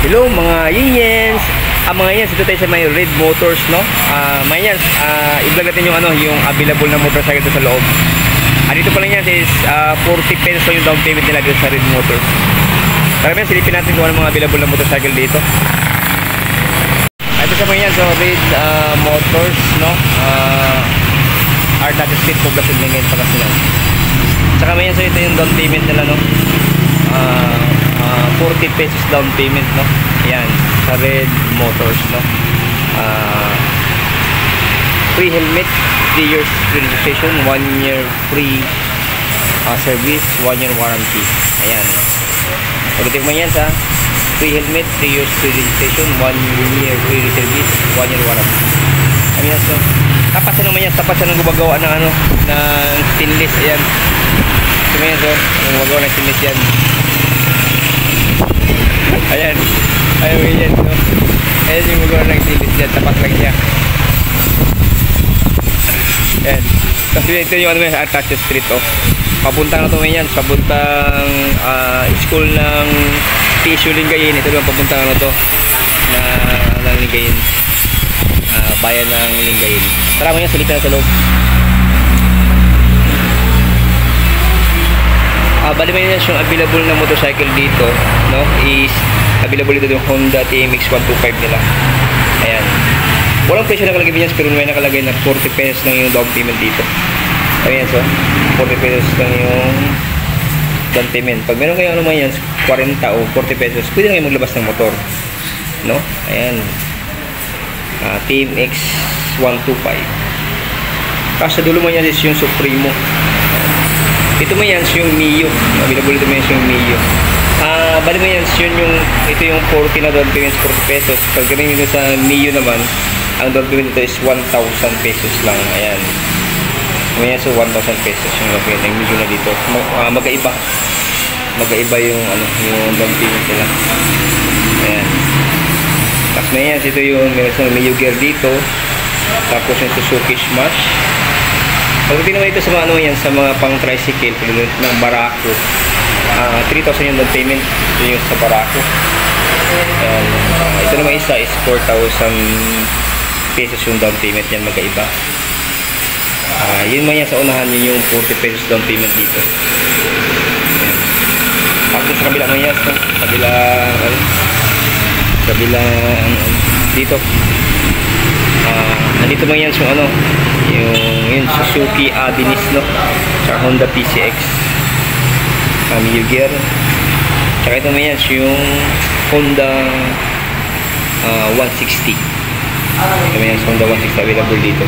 Hello mga Yens. Mga Yens, ito tayo sa may Red Motors, no? Mga Yens, i-vlog natin yung yung available na motorcycle dito sa loob. Dito pala yan is 40 pesos yung down payment nila dito sa Red Motors. Tara silipin natin kung ano mga available na motorcycle dito. Ito sa mga Yens, so Red Motors, no? Ardat Street, Poblacion Lingayen, Pangasinan. Saka mga Yens, so ito yung down payment nila, no? 40 pesos down payment, no? Ayan, sa Red Motors, no? Free helmet, 3 years registration, 1 year free service, 1 year warranty. Ayan. Pagdating mo yan sa free helmet, 3 years free registration, 1 year free service, 1 year warranty. Ayan, so tapat siya naman yan, tapat siya ng gumagawa ng ng stainless. Ayan. So ayan, so gumagawa ng stainless yan. Ayan. Ayan, no? Ayan yung magawa ng stainless yan, tapat lang siya. Ayan. Tapos ito yung Artacho Street, oh. Papuntang na ito ngayon, papuntang school ng TSU Lingayen. Ito yung papuntang to ng Lingayen, bayan ng Lingayen. Tara mo yan, salipin na sa loob. Bali mo yun yung available na motorcycle dito, no? Is available dito yung Honda TMX 125 nila. Ayan. Walang presyo nakalagay niyan, pero may nakalagay na 40 pesos lang yung down payment dito. Ayan, so 40 pesos lang yung down payment. Pag meron kayo ano man yan, 40 o 40 pesos, pwede na kayo maglabas ng motor, no? Ayan. TMX 125. Kasi dulo mo yan is yung Supremo. Ito mo yan yung Mio. Available ito mo yan yung Mio. Bali mo yan ito yung 40 na down payment, 40 pesos. Pag ganun dito sa Mio naman, ang down payment dito is 1,000 pesos lang. Ayan. Ngayon, so 1,000 pesos yung down payment ng Mio na dito. Magkaiba. Magkaiba yung yung down payment nila. Ayan. Tapos ngayon, ito yung Mio Gear dito. Tapos yung Suzuki Smash. Pagdating naman ito sa mga yan, sa mga pang tricycle ng Barako, 3,000 yung down payment. Ito yung sa Barako. Ito naman isa is 4,000 pesos yung down payment yan, magkaiba. Yun man yan sa unahan, yun yung 40 pesos down payment dito. Tapos sa kabila mo yan, kabila dito. Nandito man yan so yung Suzuki Avinis, no? Sa Honda PCX, Mio Gear. Tsaka ito man yan yung Honda 160. Ito man yan Honda 160 available dito.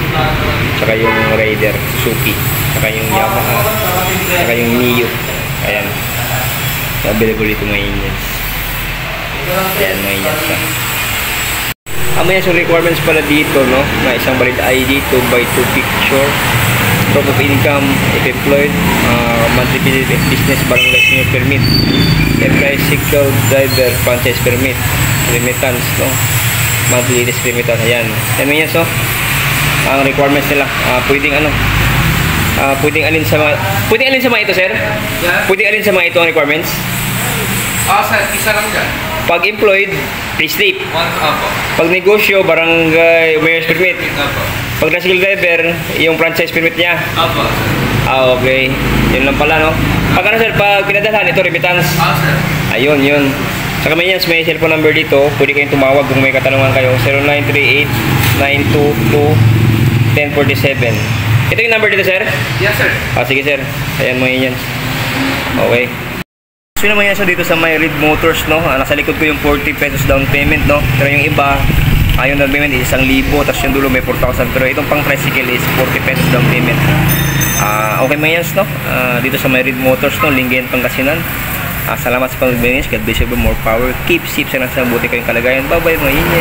Tsaka yung Raider Suzuki, tsaka yung Yamaha, tsaka yung Mio. Ayan, available dito man yan. Ayan man yan siya. May so requirements pala dito, no? Na isang valid ID, 2x2 picture, proof of income, if employed, monthly business, barangay senior permit, tricycle driver, franchise permit, remittance, no? Monthly remittance, ayan. Yan yan, so ang requirements nila, pwedeng alin sa mga ito, sir? Pwedeng alin sa mga ito ang requirements? Sir, isa lang dyan. Pag employed, payslip. Pag negosyo, barangay mayor's permit. Pag tricycle driver, yung franchise permit niya. Okay. Yun lang pala, no? Pag sir, pag pinadalhan, ito remittance. Sir. Ayun, yun. Sa kami yan, may cellphone number dito. Pwede kayong tumawag kung may katanungan kayo. 0938-922-1047. Ito yung number dito, sir? Yes, sir. Sige, sir. Ayan mo yan. Okay. So yun naman yan dito sa may Red Motors, no? Nasa likod ko yung 40 pesos down payment, no? Pero yung iba, yung down payment is 1,000, tapos yung dulo may 4,000. Pero itong pang tricycle is 40 pesos down payment. Okay man yan, no? Dito sa may Red Motors, no? Lingayen, Pangasinan. Salamat sa pag-binis. God bless you, more power. Keep safe, sana sa buti kayong kalagayan. Bye-bye mga Yens.